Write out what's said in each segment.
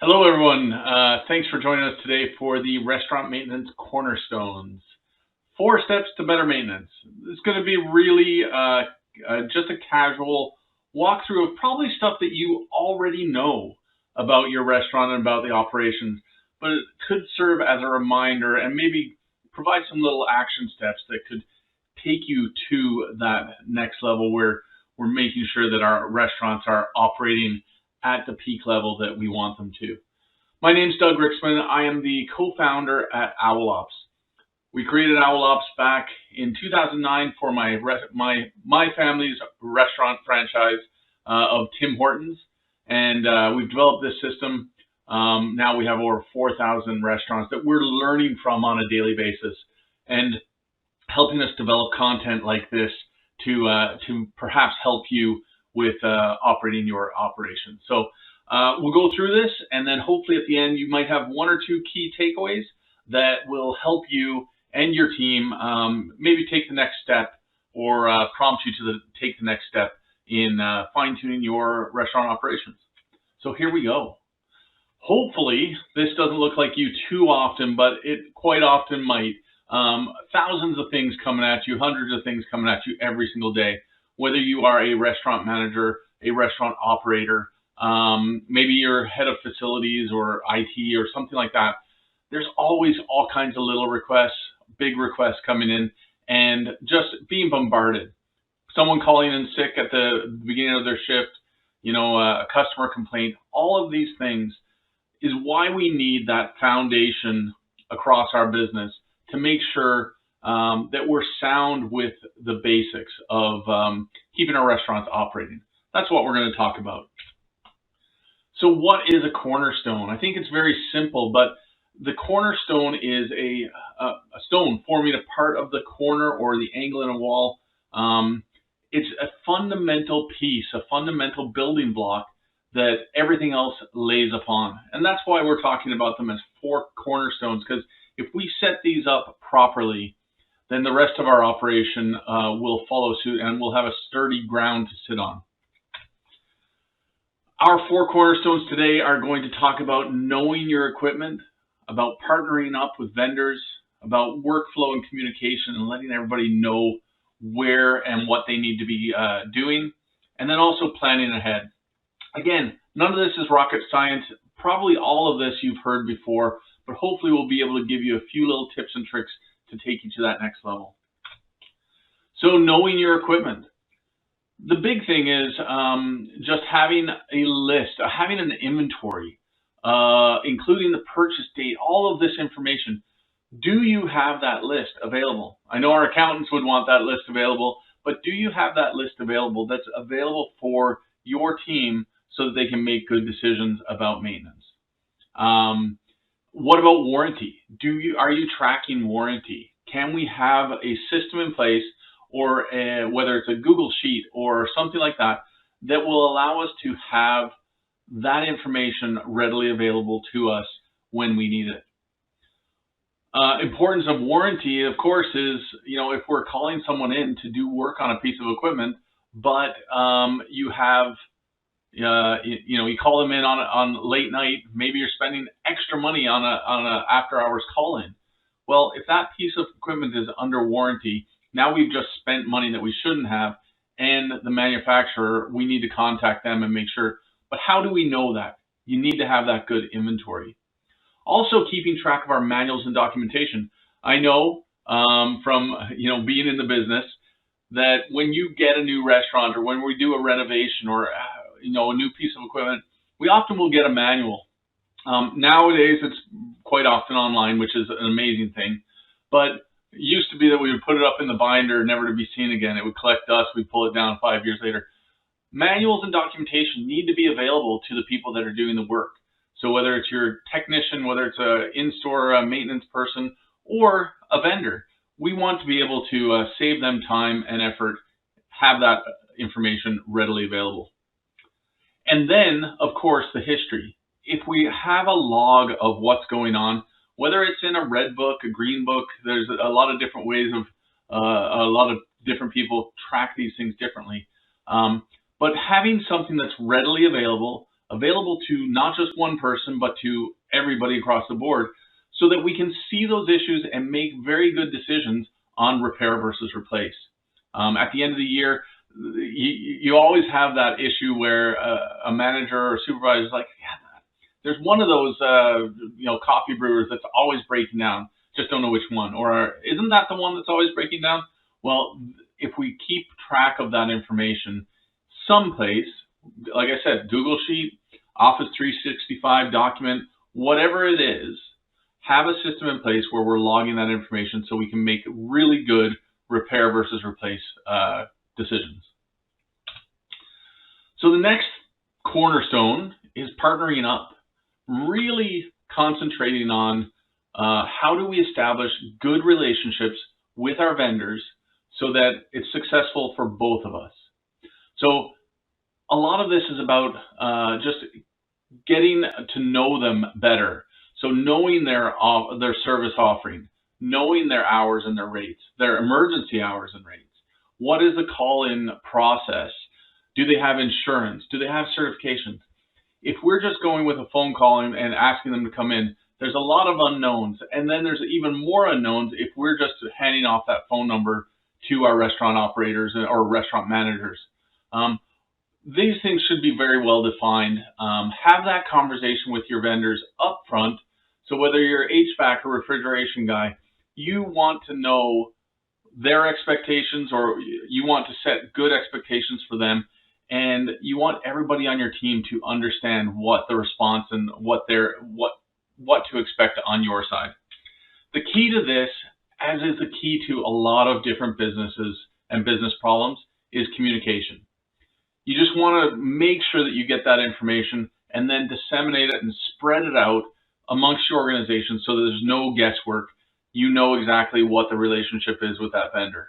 Hello, everyone. Thanks for joining us today for the Restaurant Maintenance Cornerstones. 4 steps to better maintenance. It's going to be really just a casual walkthrough of probably stuff that you already know about your restaurant and about the operations, but it could serve as a reminder and maybe provide some little action steps that could take you to that next level where we're making sure that our restaurants are operating at the peak level that we want them to. My name's Doug Rixman. I am the co-founder at OwlOps. We created OwlOps back in 2009 for my family's restaurant franchise of Tim Hortons, and we've developed this system. Now we have over 4,000 restaurants that we're learning from on a daily basis, and helping us develop content like this to perhaps help you with operating your operations. So we'll go through this, and then hopefully at the end you might have one or two key takeaways that will help you and your team maybe take the next step or prompt you to take the next step in fine-tuning your restaurant operations. So here we go. Hopefully this doesn't look like you too often, but it quite often might. Thousands of things coming at you, hundreds of things coming at you every single day. Whether you are a restaurant manager, a restaurant operator, maybe you're head of facilities or IT or something like that, there's always all kinds of little requests, big requests coming in, and just being bombarded. Someone calling in sick at the beginning of their shift, a customer complaint, all of these things is why we need that foundation across our business to make sure that we're sound with the basics of keeping our restaurants operating. That's what we're going to talk about. So what is a cornerstone? I think it's very simple, but the cornerstone is a stone forming a part of the corner or the angle in a wall. It's a fundamental piece, a fundamental building block that everything else lays upon. And that's why we're talking about them as 4 cornerstones, because if we set these up properly, then the rest of our operation will follow suit and we'll have a sturdy ground to sit on. Our 4 cornerstones today are going to talk about knowing your equipment, about partnering up with vendors, about workflow and communication and letting everybody know where and what they need to be doing, and then also planning ahead. Again, none of this is rocket science. Probably all of this you've heard before, but hopefully we'll be able to give you a few little tips and tricks to take you to that next level. So knowing your equipment. The big thing is just having a list, having an inventory, including the purchase date, all of this information. Do you have that list available? I know our accountants would want that list available, but do you have that list available that's available for your team so that they can make good decisions about maintenance? What about warranty? Are you tracking warranty? Can we have a system in place, or whether it's a Google Sheet or something like that, that will allow us to have that information readily available to us when we need it? Importance of warranty, of course, is, if we're calling someone in to do work on a piece of equipment, but you have you call them in on late night, maybe you're spending extra money on a after hours call in. Well, if that piece of equipment is under warranty, now we've just spent money that we shouldn't have, and the manufacturer, we need to contact them and make sure. But how do we know that? You need to have that good inventory. Also, keeping track of our manuals and documentation. I know from being in the business that when you get a new restaurant or when we do a renovation or a new piece of equipment, we often will get a manual. Nowadays, it's quite often online, which is an amazing thing. But it used to be that we would put it up in the binder, never to be seen again. It would collect dust. We'd pull it down 5 years later. Manuals and documentation need to be available to the people that are doing the work. So whether it's your technician, whether it's an in-store maintenance person, or a vendor, we want to be able to save them time and effort, have that information readily available. And then, of course, the history. If we have a log of what's going on, whether it's in a red book, a green book, there's a lot of different ways of, a lot of different people track these things differently. But having something that's readily available, available to not just one person, but to everybody across the board, so that we can see those issues and make very good decisions on repair versus replace. At the end of the year, you always have that issue where a manager or supervisor is like, yeah, there's one of those coffee brewers that's always breaking down, just don't know which one. Or isn't that the one that's always breaking down? Well, if we keep track of that information someplace, like I said, Google Sheet, Office 365 document, whatever it is, have a system in place where we're logging that information so we can make really good repair versus replace decisions. So the next cornerstone is partnering up, really concentrating on how do we establish good relationships with our vendors so that it's successful for both of us. So a lot of this is about just getting to know them better. So knowing their service offering, knowing their hours and their rates, their emergency hours and rates. What is the call-in process? Do they have insurance? Do they have certifications? If we're just going with a phone call and asking them to come in, there's a lot of unknowns. And then there's even more unknowns if we're just handing off that phone number to our restaurant operators or restaurant managers. These things should be very well defined. Have that conversation with your vendors up front. So whether you're HVAC or refrigeration guy, you want to know their expectations, or you want to set good expectations for them, and you want everybody on your team to understand what the response and what to expect on your side. The key to this, as is the key to a lot of different businesses and business problems, is communication. You just want to make sure that you get that information and then disseminate it and spread it out amongst your organization so that there's no guesswork. You know exactly what the relationship is with that vendor.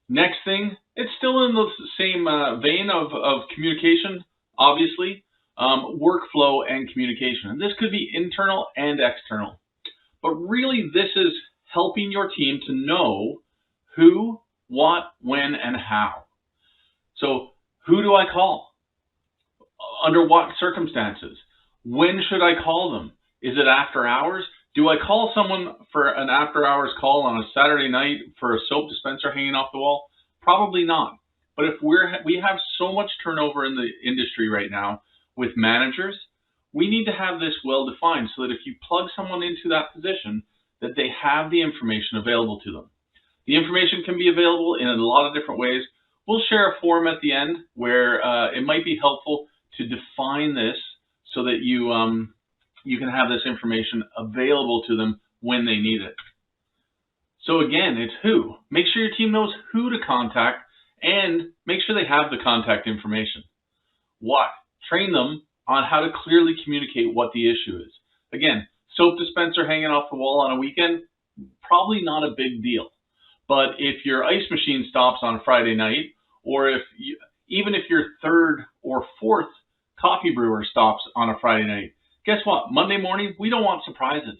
Next thing, it's still in the same vein of communication, obviously, workflow and communication. And this could be internal and external. But really, this is helping your team to know who, what, when, and how. So who do I call? Under what circumstances? When should I call them? Is it after hours? Do I call someone for an after hours call on a Saturday night for a soap dispenser hanging off the wall? Probably not. But if we have so much turnover in the industry right now with managers, we need to have this well defined so that if you plug someone into that position, that they have the information available to them. The information can be available in a lot of different ways. We'll share a form at the end where it might be helpful to define this so that you can have this information available to them when they need it. So again, it's who. Make sure your team knows who to contact and make sure they have the contact information. What? Train them on how to clearly communicate what the issue is. Again, soap dispenser hanging off the wall on a weekend, probably not a big deal. But if your ice machine stops on a Friday night, or even if your third or fourth coffee brewer stops on a Friday night, guess what? Monday morning, we don't want surprises.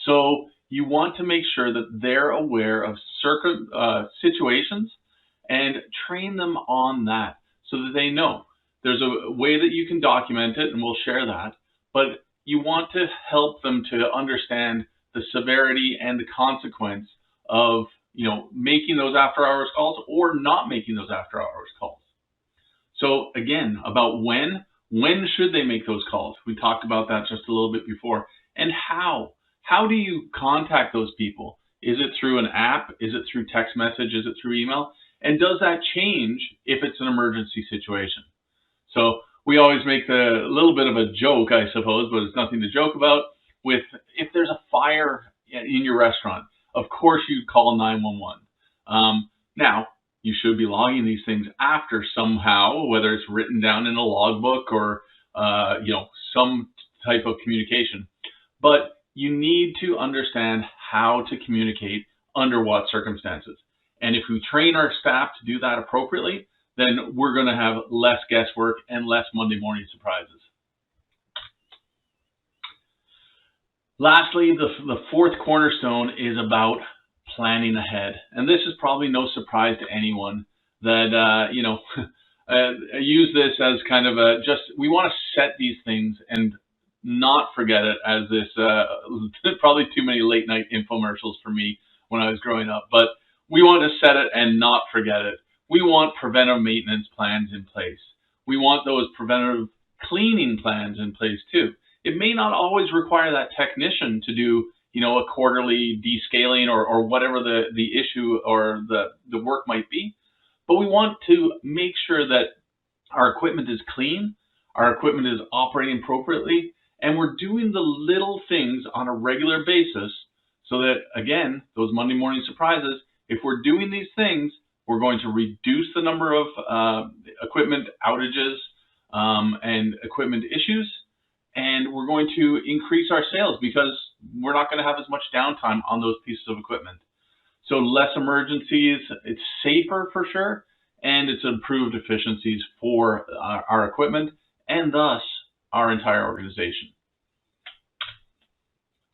So you want to make sure that they're aware of situations and train them on that so that they know. There's a way that you can document it, and we'll share that. But you want to help them to understand the severity and the consequence of making those after hours calls or not making those after hours calls. So again, about when should they make those calls? We talked about that just a little bit before. And how do you contact those people? Is it through an app? Is it through text message? Is it through email? And does that change if it's an emergency situation? So we always make a little bit of a joke, I suppose, but it's nothing to joke about, with if there's a fire in your restaurant, of course you'd call 911. Now, you should be logging these things after somehow, whether it's written down in a logbook or some type of communication. But you need to understand how to communicate under what circumstances. And if we train our staff to do that appropriately, then we're going to have less guesswork and less Monday morning surprises. Lastly, the fourth cornerstone is about planning ahead. And this is probably no surprise to anyone that, I use this as kind of a we want to set these things and not forget it as this, probably too many late night infomercials for me when I was growing up, but we want to set it and not forget it. We want preventive maintenance plans in place. We want those preventative cleaning plans in place too. It may not always require that technician to do, a quarterly descaling or whatever the issue or the work might be, but we want to make sure that our equipment is clean, our equipment is operating appropriately, and we're doing the little things on a regular basis so that, again, those Monday morning surprises, if we're doing these things, we're going to reduce the number of equipment outages and equipment issues, and we're going to increase our sales because we're not going to have as much downtime on those pieces of equipment. So less emergencies, it's safer for sure, and it's improved efficiencies for our equipment and thus our entire organization.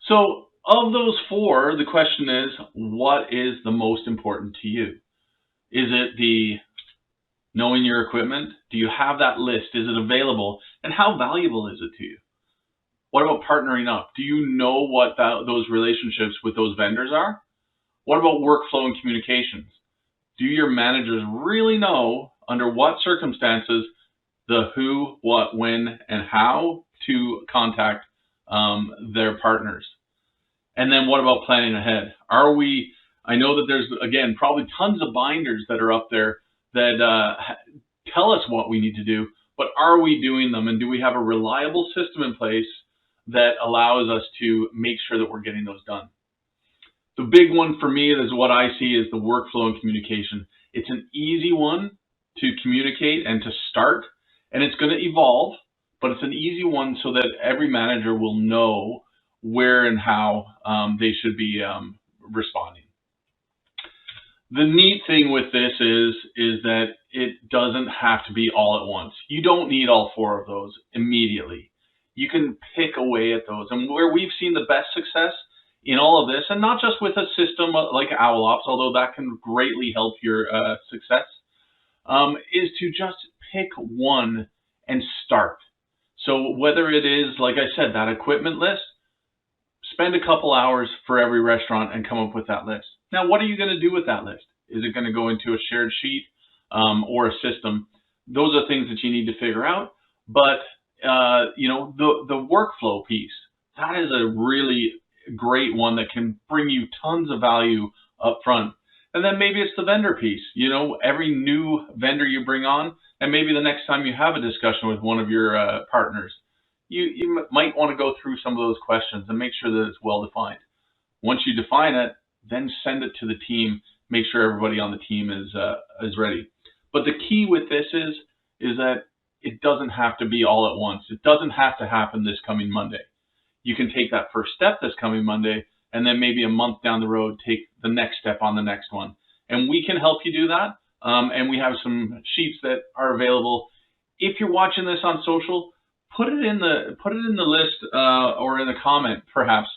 So of those four, the question is, what is the most important to you? Is it the knowing your equipment? Do you have that list? Is it available? And how valuable is it to you? What about partnering up? Do you know what those relationships with those vendors are? What about workflow and communications? Do your managers really know under what circumstances the who, what, when, and how to contact their partners? And then what about planning ahead? I know that there's, again, probably tons of binders that are up there that tell us what we need to do, but are we doing them? And do we have a reliable system in place that allows us to make sure that we're getting those done? The big one for me is what I see is the workflow and communication. It's an easy one to communicate and to start, and it's going to evolve, but it's an easy one so that every manager will know where and how they should be responding. The neat thing with this is that it doesn't have to be all at once. You don't need all four of those immediately. You can pick away at those. And where we've seen the best success in all of this, and not just with a system like OwlOps, although that can greatly help your success, is to just pick one and start. So whether it is, like I said, that equipment list, spend a couple hours for every restaurant and come up with that list. Now, what are you going to do with that list? Is it going to go into a shared sheet or a system? Those are things that you need to figure out. But the workflow piece, that is a really great one that can bring you tons of value up front. And then maybe it's the vendor piece. Every new vendor you bring on, and maybe the next time you have a discussion with one of your partners, you might want to go through some of those questions and make sure that it's well defined. Once you define it, then send it to the team. Make sure everybody on the team is ready. But the key with this is that it doesn't have to be all at once. It doesn't have to happen this coming Monday. You can take that first step this coming Monday, and then maybe a month down the road, take the next step on the next one. And we can help you do that. And we have some sheets that are available. If you're watching this on social, put it in the list or in the comment, perhaps.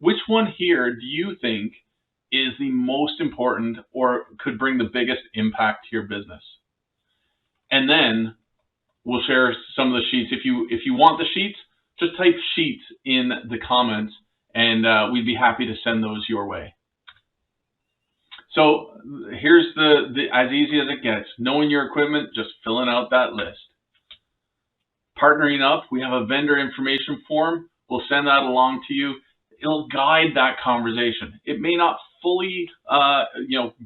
Which one here do you think is the most important or could bring the biggest impact to your business? And then we'll share some of the sheets. If you want the sheets, just type sheets in the comments, and we'd be happy to send those your way. So here's the as easy as it gets. Knowing your equipment, just filling out that list. Partnering up, we have a vendor information form. We'll send that along to you. It'll guide that conversation. It may not fully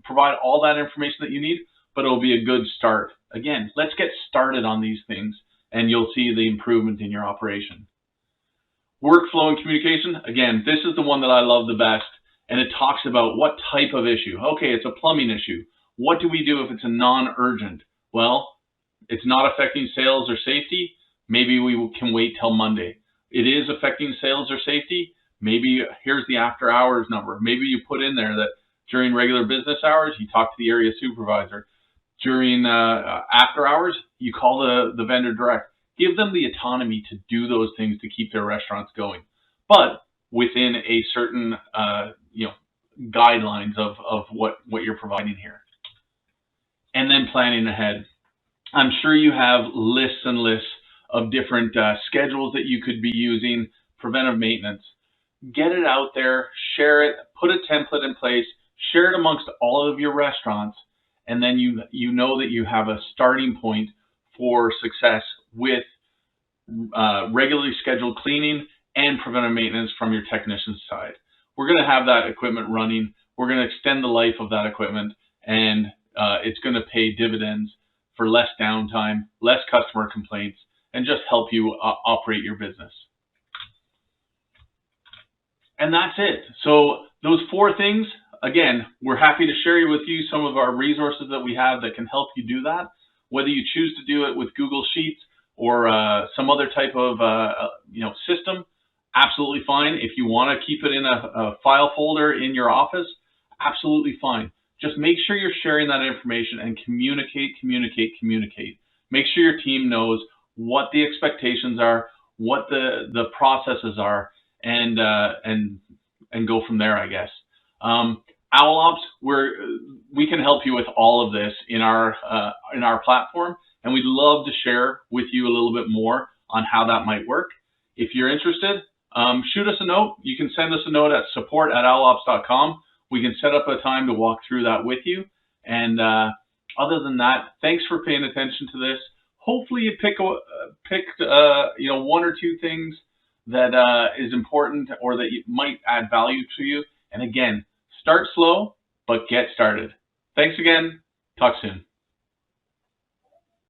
provide all that information that you need, but it'll be a good start. Again, let's get started on these things, and you'll see the improvement in your operation. Workflow and communication, again, this is the one that I love the best, and it talks about what type of issue. Okay, it's a plumbing issue. What do we do if it's a non-urgent? Well, it's not affecting sales or safety. Maybe we can wait till Monday. It is affecting sales or safety. Maybe here's the after hours number. Maybe you put in there that during regular business hours, you talk to the area supervisor. During after hours, you call the vendor direct. Give them the autonomy to do those things to keep their restaurants going, but within a certain guidelines of what you're providing here. And then planning ahead. I'm sure you have lists and lists of different schedules that you could be using, preventive maintenance. Get it out there, share it, put a template in place, share it amongst all of your restaurants, and then you know that you have a starting point for success with regularly scheduled cleaning and preventive maintenance from your technician's side. We're going to have that equipment running. We're going to extend the life of that equipment, and it's going to pay dividends for less downtime, less customer complaints, and just help you operate your business. And that's it. So those 4 things, again, we're happy to share with you some of our resources that we have that can help you do that. Whether you choose to do it with Google Sheets or some other type of system, absolutely fine. If you want to keep it in a file folder in your office, absolutely fine. Just make sure you're sharing that information and communicate. Make sure your team knows what the expectations are, what the processes are, and go from there, I guess. OwlOps, we can help you with all of this in our platform, and we'd love to share with you a little bit more on how that might work. If you're interested, shoot us a note. You can send us a note at support@owlops.com. We can set up a time to walk through that with you. And other than that, thanks for paying attention to this. Hopefully you picked 1 or 2 things that is important or that might add value to you. And again, start slow, but get started. Thanks again. Talk soon.